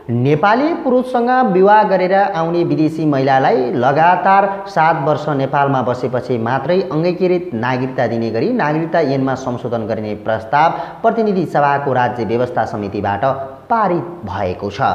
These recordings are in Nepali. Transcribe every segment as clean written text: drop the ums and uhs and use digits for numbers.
नेपाली पुरुषसँग विवाह गरेर आउने विदेशी महिलालाई लगातार 7 वर्ष नेपालमा बसेपछि मात्रै अङ्गीकृत नागरिकता दिने गरी नागरिकता ऐनमा संशोधन गर्ने प्रस्ताव प्रतिनिधि सभाको राज्य व्यवस्था समितिबाट पारित भएको छ।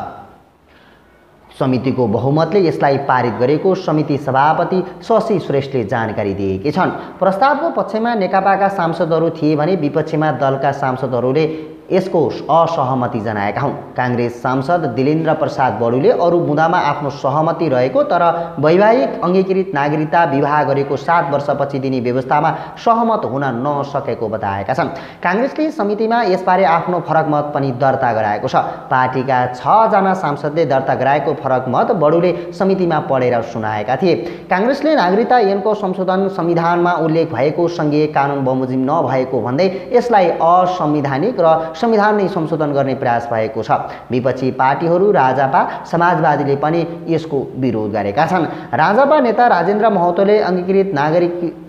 समितिको बहुमतले यसलाई पारित गरेको समिति सभापति शशि श्रेष्ठले जानकारी दिएकी छन्। प्रस्तावको पक्षमा नेकपाका सांसदहरू थिए भने विपक्षमा दलका सांसदहरूले यसको असहमति जनाएका हुन्। कांग्रेस सांसद दिलेन्द्र प्रसाद बडुले अरू मुद्दामा आफ्नो सहमति रहेको तर वैवाहिक अङ्गीकृत नागरिकता विवाह गरेको 7 वर्षपछि दिने व्यवस्थामा सहमत हुन नसकेको बताएका छन्। कांग्रेसले समितिमा यसबारे आफ्नो फरक मत पनि दर्ता गराएको छ। पार्टीका 6 जना सांसदले दर्ता गराएको फरक मत बडुले समितिमा पढेर सुनाएका थिए। कांग्रेसले नागरिकता ऐनको संशोधन संविधानमा उल्लेख भएको संघीय कानुन बमोजिम नभएको भन्दै यसलाई असंवैधानिक र संविधान नै संशोधन गर्ने प्रयास भएको छ। विपक्षी पार्टीहरू राजापा समाजवादीले पनि यसको विरोध गरेका छन्। राजापा नेता राजेन्द्र महतोले अङ्गीकृत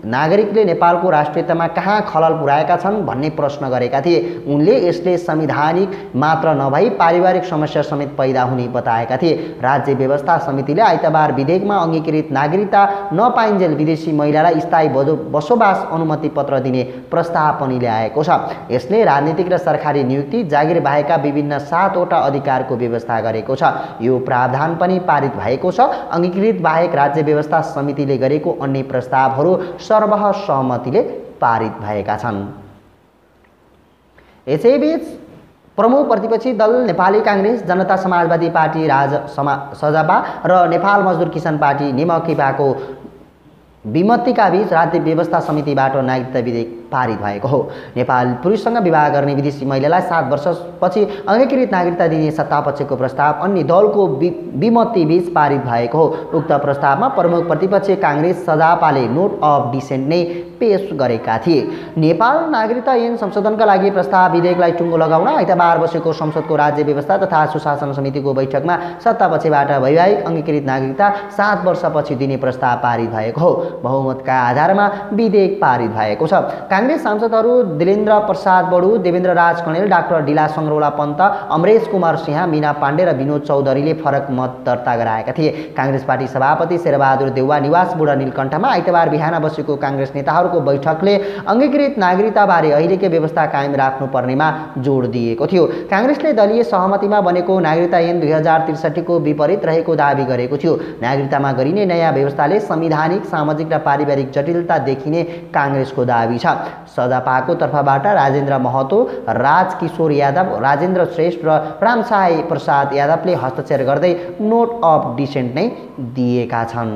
नागरिकले नेपालको राष्ट्रियतामा कहाँ खलल पुर्याएका छन् भन्ने प्रश्न गरेका थिए। उनले यसले संवैधानिक मात्र नभई पारिवारिक समस्या समेत पैदा हुने बताएका थिए। राज्य व्यवस्था समितिले आइतबार विधेयकमा अङ्गीकृत नागरिकता नपाइन्जेल विदेशी महिलालाई स्थायी बसोबास अनुमति पत्र दिने प्रस्ताव पनि ल्याएको छ। यसले राजनीतिक र सरकारी नियुक्ति जागिर बाहेकका विभिन्न 7 वटा अधिकारको व्यवस्था गरेको छ। यो प्रावधान पनि पारित भएको छ। अङ्गीकृत बाहेक राज्य व्यवस्था समितिले गरेको अन्य प्रस्तावहरू सर्वसहमतिले पारित भएका छन्। यसैबीच प्रमुख प्रतिपक्षी दल नेपाली कांग्रेस, जनता समाजवादी पार्टी सजपा र नेपाल मजदुर किसान पार्टी नेकपाको विमतिका बीच राज्य व्यवस्था समितिबाट नागरिकता विधेयक पारित भएको हो। नेपाल पुरुषसँग विवाह गर्ने विदेशी महिलालाई 7 वर्षपछि अङ्गीकृत नागरिकता दिने सत्तापक्षको प्रस्ताव अन्य दलको विमति बीच पारित भएको हो। उक्त प्रस्तावमा प्रमुख प्रतिपक्ष कांग्रेस सजापाले नोट अफ डिसेन्ट नै पेश गरेका थिए। नेपाल नागरिकता ऐन संशोधनका लागि प्रस्ताव विधेयकलाई टुङ्गो लगाउन आइतबार बसेको संसदको राज्य व्यवस्था तथा सुशासन समितिको बैठकमा सत्तापक्षबाट वैवाहिक अङ्गीकृत नागरिकता 7 वर्षपछि दिने प्रस्ताव पारित भएको हो। बहुमतका आधारमा विधेयक पारित भएको छ। कांग्रेस सांसदहरू दिलेन्द्र प्रसाद बडु, देवेन्द्र राज कणेल, डाक्टर डिला सङ्ग्रौला पन्त, अमरेश कुमार सिंह, मीना पाण्डे र विनोद चौधरीले फरक मत दर्ता गराएका थिए। कांग्रेस पार्टी सभापति शेरबहादुर देउवा निवास बुढा नीलकण्ठमा आइतबार बिहान बसेको कांग्रेस नेताहरूको बैठकले अङ्गीकृत नागरिकताबारे अहिलेकै व्यवस्था कायम राख्नुपर्नेमा जोड दिएको थियो। कांग्रेसले दलीय सहमतिमा बनेको नागरिकता ऐन 2063 को विपरीत रहेको दावी गरेको थियो। नागरिकतामा गरिने नयाँ व्यवस्थाले संवैधानिक, सामाजिक र पारिवारिक जटिलता देखिने कांग्रेसको दावी छ। सजापाको तर्फबाट राजेन्द्र महतो, राजकिशोर यादव, राजेन्द्र श्रेष्ठ र रामसाई प्रसाद यादवले हस्ताक्षर गर्दै नोट अफ डिसेन्ट नै दिएका छन्।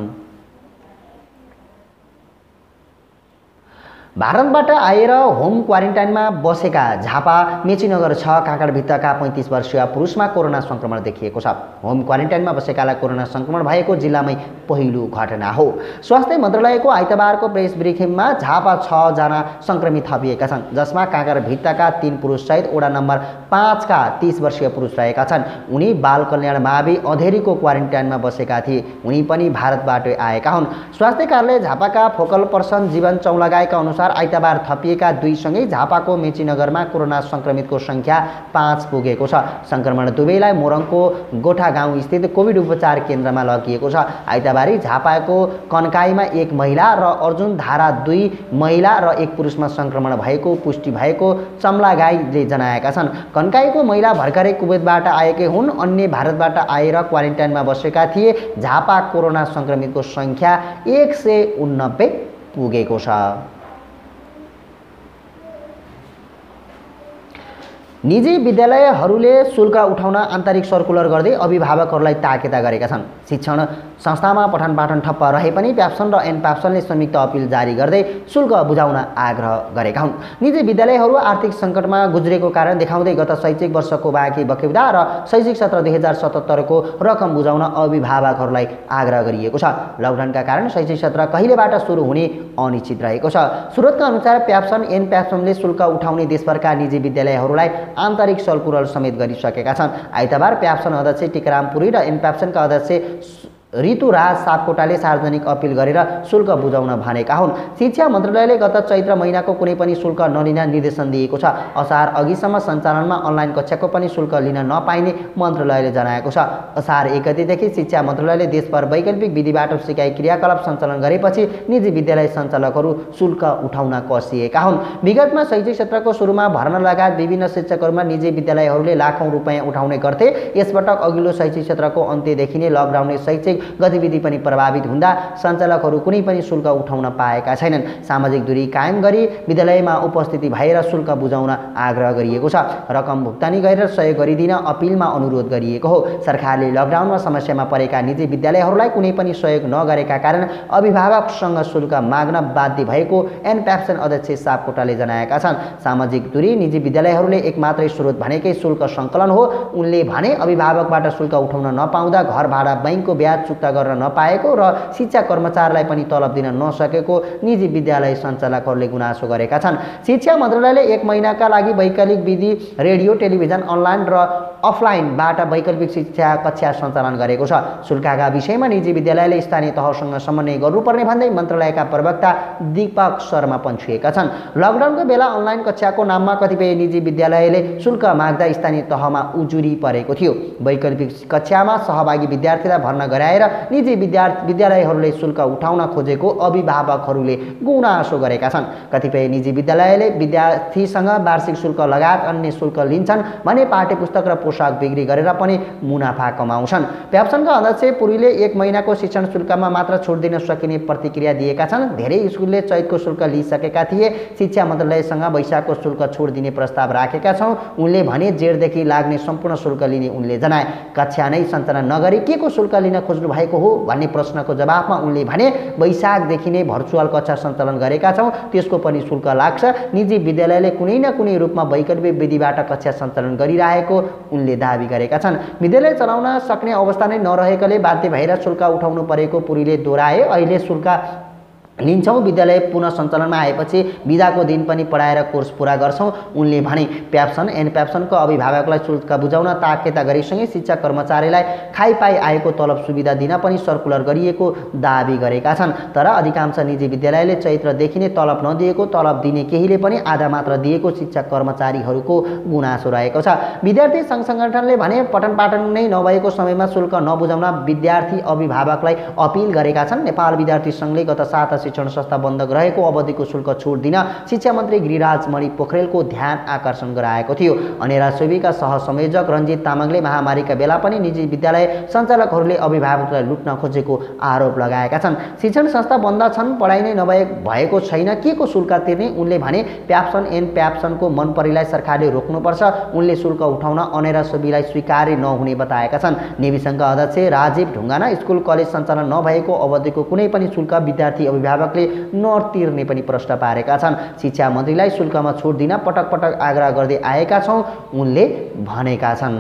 भारतबाट आएर होम क्वारेन्टाइनमा बसेका झापा मेचीनगर 6 काँकडभित्रका 35 वर्षीय पुरुषमा कोरोना संक्रमण देखिएको छ। होम क्वारेन्टाइनमा बसेकालाई कोरोना संक्रमण भएको जिल्लामै पहिलो घटना हो। स्वास्थ्य मन्त्रालयको आइतबारको प्रेस ब्रिफिङमा झापा 6 जना संक्रमित थपिएका छन्, जसमा काँकडभित्रका 3 पुरुषसहित वडा नम्बर 5 का 30 वर्षीय पुरुष रहेका छन्। उनी बाल कल्याण मावि अधेरीको क्वारेन्टाइनमा बसेका थिए। उनी पनि भारतबाटै आएका हुन्। स्वास्थ्य कार्यालय झापाका फोकल पर्सन जीवन चौलागाईका अनुसार आइतबार थपिएका 2 सँगै झापाको मेचीनगरमा कोरोना संक्रमितको संख्या 5 पुगेको छ। संक्रमण दुवैलाई मोरङको गोठा गाउँ स्थित कोभिड उपचार केन्द्रमा लगिएको छ। आइतबारी झापाको कन्काईमा 1 महिला र अर्जुन धारा 2 महिला र 1 पुरुषमा संक्रमण भएको पुष्टि भएको चम्लागाईले जनाएका छन्। कन्काईको महिला भर्खरै कुवेतबाट आएकै हुन्। अन्य भारतबाट आएर क्वारेन्टाइनमा बसेका थिए। झापा कोरोना संक्रमितको संख्या 189 पुगेको छ। निजी विद्यालयहरूले शुल्क उठाउन आन्तरिक सर्कुलर गर्दै अभिभावकहरूलाई ताकेता गरेका छन्। शिक्षण संस्थामा पठन पाठन ठप्प रहे पनि प्याप्सन र एनप्याप्सनले संयुक्त अपिल जारी गर्दै शुल्क बुझाउन आग्रह गरेका हुन्। निजी विद्यालयहरू आर्थिक सङ्कटमा गुज्रेको कारण देखाउँदै गत शैक्षिक वर्षको बाँकी बकेउदा र शैक्षिक सत्र 2077 को रकम बुझाउन अभिभावकहरूलाई आग्रह गरिएको छ। लकडाउनका कारण शैक्षिक सत्र कहिलेबाट सुरु हुने अनिश्चित रहेको छ। स्रोतका अनुसार प्याप्सन एनप्याप्सनले शुल्क उठाउने देशभरका निजी विद्यालयहरूलाई आन्तरिक सर्कुलर समेत गरिसकेका छन्। आइतबार प्याप्सन अध्यक्ष टिकाराम पुरी र एनप्याप्सनका अध्यक्ष ऋतुराज सापकोटाले सार्वजनिक अपिल गरेर शुल्क बुझाउन भनेका हुन्। शिक्षा मन्त्रालयले गत चैत्र महिनाको कुनै पनि शुल्क नलिन निर्देशन दिएको छ। असार अघिसम्म सञ्चालनमा अनलाइन कक्षाको पनि शुल्क लिन नपाइने मन्त्रालयले जनाएको छ। असार 1 गतेदेखि शिक्षा मन्त्रालयले देशभर वैकल्पिक विधिबाट सिकाइ क्रियाकलाप सञ्चालन गरेपछि निजी विद्यालय सञ्चालकहरू शुल्क उठाउन कसिएका हुन्। विगतमा शैक्षिक क्षेत्रको सुरुमा भर्ना लगायत विभिन्न शिक्षकहरूमा निजी विद्यालयहरूले लाखौं रुपैयाँ उठाउने गर्थे। यसपटक अघिल्लो शैक्षिक क्षेत्रको अन्त्यदेखि नै लकडाउनले शैक्षिक गतिविधि पनि प्रभावित हुँदा सञ्चालकहरू कुनै पनि शुल्क उठाउन पाएका छैनन्। सामाजिक दूरी कायम गरी विद्यालयमा उपस्थिति भएर शुल्क बुझाउन आग्रह गरिएको छ। रकम भुक्तानी गरेर सहयोग गरिदिन अपिलमा अनुरोध गरिएको हो। सरकारले लकडाउनमा समस्यामा परेका निजी विद्यालयहरूलाई कुनै पनि सहयोग नगरेका कारण अभिभावकसँग शुल्क माग्न बाध्य भएको एनप्याप्सन अध्यक्ष सापकोटाले जनाएका छन्। सामाजिक दूरी निजी विद्यालयहरूले एकमात्रै स्रोत भनेकै शुल्क सङ्कलन हो। उनले भने अभिभावकबाट शुल्क उठाउन नपाउँदा घर भाडा बैंकको ब्याज चुक्ता गर्न नपाएको र शिक्षा कर्मचारीलाई पनि तलब दिन नसकेको निजी विद्यालय सञ्चालकहरूले गुनासो गरेका छन्। शिक्षा मन्त्रालयले 1 महिनाका लागि वैकल्पिक विधि रेडियो टेलिभिजन अनलाइन र अफलाइनबाट वैकल्पिक शिक्षा कक्षा सञ्चालन गरेको छ। शुल्कका विषयमा निजी विद्यालयले स्थानीय तहसँग समन्वय गर्नुपर्ने भन्दै मन्त्रालयका प्रवक्ता दीपक शर्मा पन्छुएका छन्। लकडाउनको बेला अनलाइन कक्षाको नाममा कतिपय निजी विद्यालयले शुल्क माग्दा स्थानीय तहमा उजुरी परेको थियो। वैकल्पिक कक्षामा सहभागी विद्यार्थीलाई भर्ना गराएर निजी विद्यालयहरूले शुल्क उठाउन खोजेको अभिभावकहरूले गुनासो गरेका छन्। कतिपय निजी विद्यालयले विद्यार्थीसँग वार्षिक शुल्क लगायत अन्य शुल्क लिन्छन् भने पाठ्यपुस्तक र पोशाक बिक्री गरेर पनि मुनाफा कमाउँछन्। प्याप्सनका अध्यक्ष पुरीले 1 महिनाको शिक्षण शुल्कमा मात्र छुट दिन सकिने प्रतिक्रिया दिएका छन्। धेरै स्कुलले चैतको शुल्क लिइसकेका थिए। शिक्षा मन्त्रालयसँग वैशाखको शुल्क छुट दिने प्रस्ताव राखेका छौँ। उनले भने जेठदेखि लाग्ने सम्पूर्ण शुल्क लिने उनले जनाए। कक्षा नै सञ्चालन नगरी के को शुल्क लिन खोज्नु भएको हो भन्ने प्रश्नको जवाफमा उनले भने वैशाखदेखि नै भर्चुअल कक्षा सञ्चालन गरेका छौँ, त्यसको पनि शुल्क लाग्छ। निजी विद्यालयले कुनै न कुनै रूपमा वैकल्पिक विधिबाट कक्षा सञ्चालन गरिरहेको उनले दाबी गरेका छन्। विद्यालय चलाउन सक्ने अवस्था नै नरहेकोले बाध्य भएर शुल्क उठाउनु परेको पुरीले दोहोऱ्याए। अहिले शुल्क लिन्छौँ, विद्यालय पुनः सञ्चालनमा आएपछि बिदाको दिन पनि पढाएर कोर्स पुरा गर्छौँ उनले भने। प्याप्सन एनप्याप्सनको अभिभावकलाई शुल्क बुझाउन ताकेता गरेसँगै शिक्षा कर्मचारीलाई खाइपाई आएको तलब सुविधा दिन पनि सर्कुलर गरिएको दाबी गरेका छन्। तर अधिकांश निजी विद्यालयले चैत्रदेखि नै तलब नदिएको, तलब दिने केहीले पनि आधा मात्र दिएको शिक्षा कर्मचारीहरूको गुनासो रहेको छ। विद्यार्थी सङ्घ सङ्गठनले भने पठन पाठन नै नभएको समयमा शुल्क नबुझाउन विद्यार्थी अभिभावकलाई अपिल गरेका छन्। नेपाल विद्यार्थी सङ्घले गत 7 शिक्षण संस्था बन्द रहेको अवधिको शुल्क छुट दिन शिक्षा मन्त्री गिरिराज मणि पोखरेलको ध्यान आकर्षण गराएको थियो। अनेरा सुबीका सहसंयोजक रञ्जित तामाङले महामारीका बेला पनि निजी विद्यालय सञ्चालकहरूले अभिभावकलाई लुट्न खोजेको आरोप लगाएका छन्। शिक्षण संस्था बन्द छन्, पढाइ नै भएको छैन, के को शुल्क तिर्ने उनले भने। प्याप्सन एन प्याप्सनको मनपरीलाई सरकारले रोक्नुपर्छ। उनले शुल्क उठाउन अनेरा सुबीलाई स्वीकार्य नहुने बताएका छन्। नेविसङ्घका अध्यक्ष राजीव ढुङ्गाना स्कुल कलेज सञ्चालन नभएको अवधिको कुनै पनि शुल्क विद्यार्थी अभिभावकले नतिर्ने पनि प्रश्न पारेका छन्। शिक्षा मन्त्रीलाई शुल्कमा छुट दिन पटक पटक आग्रह गर्दै आएका छौँ उनले भनेका छन्।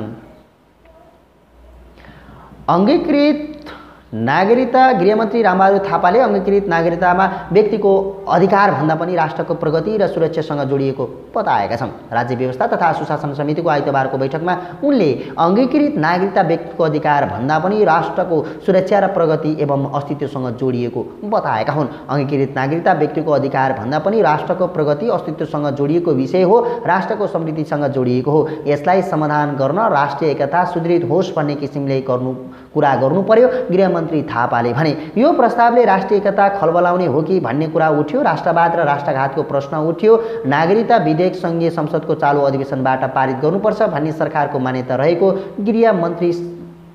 अंगीकृत नागरिकता गृहमन्त्री रामबहादुर थापाले अंगीकृत नागरिकतामा व्यक्तिको अधिकार भन्दा पनि राष्ट्रको प्रगति र सुरक्षासँग जोडिएको बताएका छन्। राज्य व्यवस्था तथा सुशासन समितिको आइतबारको बैठकमा उनले अंगीकृत नागरिकता व्यक्तिको अधिकार भन्दा पनि राष्ट्रको सुरक्षा र प्रगति एवं अस्तित्वसँग जोडिएको बताएका हुन्। अंगीकृत नागरिकता व्यक्तिको अधिकार भन्दा पनि राष्ट्रको प्रगति अस्तित्वसँग जोडिएको विषय हो, राष्ट्रको समृद्धिसँग जोडिएको हो। यसलाई समाधान गर्न राष्ट्रिय एकता सुदृढ होस् भन्ने किसिमले कुरा गर्नु पर्यो गृहमन्त्री थापाले भने। यो प्रस्तावले राष्ट्रिय एकता खलबलाउने हो कि भन्ने कुरा उठ्यो। राष्ट्रवाद र राष्ट्रघातको प्रश्न उठ्यो। नागरिकता विधेयक संघीय संसदको चालु अधिवेशनबाट पारित गर्नुपर्छ भन्ने सरकारको मान्यता रहेको गृहमन्त्री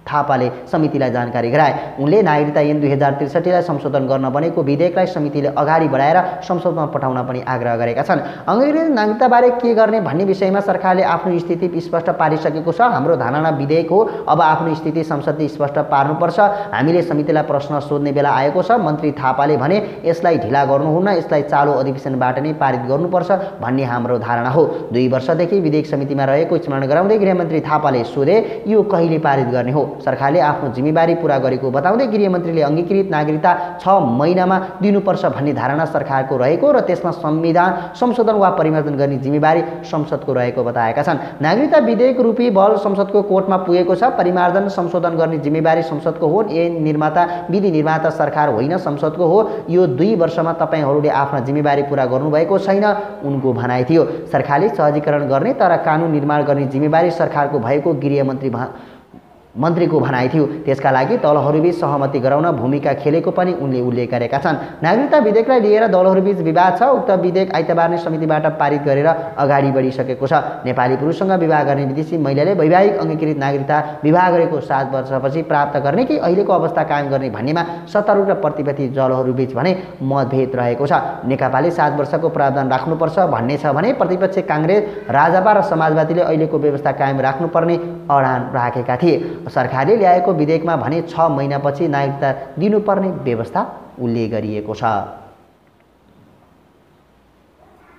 थापाले समितिलाई जानकारी गराए। उनले नागरिकता ऐन 2063लाई संशोधन गर्न बनेको विधेयकलाई समितिले अगाडि बढाएर संसदमा पठाउन पनि आग्रह गरेका छन्। अंग्रेजी नागरिकताबारे के गर्ने भन्ने विषयमा सरकारले आफ्नो स्थिति स्पष्ट पारिसकेको छ। हाम्रो धारणा विधेयक हो, अब आफ्नो स्थिति संसदले स्पष्ट पार्नुपर्छ। हामीले समितिलाई प्रश्न सोध्ने बेला आएको छ। मन्त्री थापाले भने यसलाई ढिला गर्नुहुन्न, यसलाई चालु अधिवेशनबाट नै पारित गर्नुपर्छ भन्ने हाम्रो धारणा हो। 2 वर्षदेखि विधेयक समितिमा रहेको स्मरण गराउँदै गृहमन्त्री थापाले सोधे, यो कहिले पारित गर्ने हो? सरकारले आफ्नो जिम्मेवारी पूरा गरेको बताउँदै गृहमन्त्रीले अङ्गीकृत नागरिकता 6 महिनामा दिनुपर्छ भन्ने धारणा सरकारको रहेको र त्यसमा संविधान संशोधन वा परिवर्तन गर्ने जिम्मेवारी संसदको रहेको बताएका छन्। नागरिकता विधेयक रूपी बल संसदको कोर्टमा पुगेको छ। परिमार्जन संशोधन गर्ने जिम्मेवारी संसदको हो। ऐन निर्माता विधि निर्माता सरकार होइन, संसदको हो। यो 2 वर्षमा तपाईहरूले आफ्ना जिम्मेवारी पूरा गर्नुभएको छैन उनको भनाइ थियो। सरकारले सहजीकरण गर्ने तर कानुन निर्माण गर्ने जिम्मेवारी सरकारको भएको मन्त्रीको भनाइ थियो। त्यसका लागि दलहरूबीच सहमति गराउन भूमिका खेलेको पनि उनले उल्लेख गरेका छन्। नागरिकता विधेयकलाई लिएर दलहरूबीच विवाद छ। उक्त विधेयक आइतबार नै समितिबाट पारित गरेर अगाडि बढिसकेको छ। नेपाली पुरुषसँग विवाह गर्ने विदेशी महिलाले वैवाहिक अङ्गीकृत नागरिकता विवाह गरेको 7 वर्षपछि प्राप्त गर्ने कि अहिलेको अवस्था कायम गर्ने भन्नेमा सत्तारूढ र प्रतिपक्षी दलहरूबीच भने मतभेद रहेको छ। नेकपाले 7 वर्षको प्रावधान राख्नुपर्छ भन्ने छ भने प्रतिपक्ष काङ्ग्रेस, राजपा र समाजवादीले अहिलेको व्यवस्था कायम राख्नुपर्ने अडान राखेका थिए। सरकारले ल्याएको विधेयकमा भने 6 महिनापछि नागरिकता दिनुपर्ने व्यवस्था उल्लेख गरिएको छ।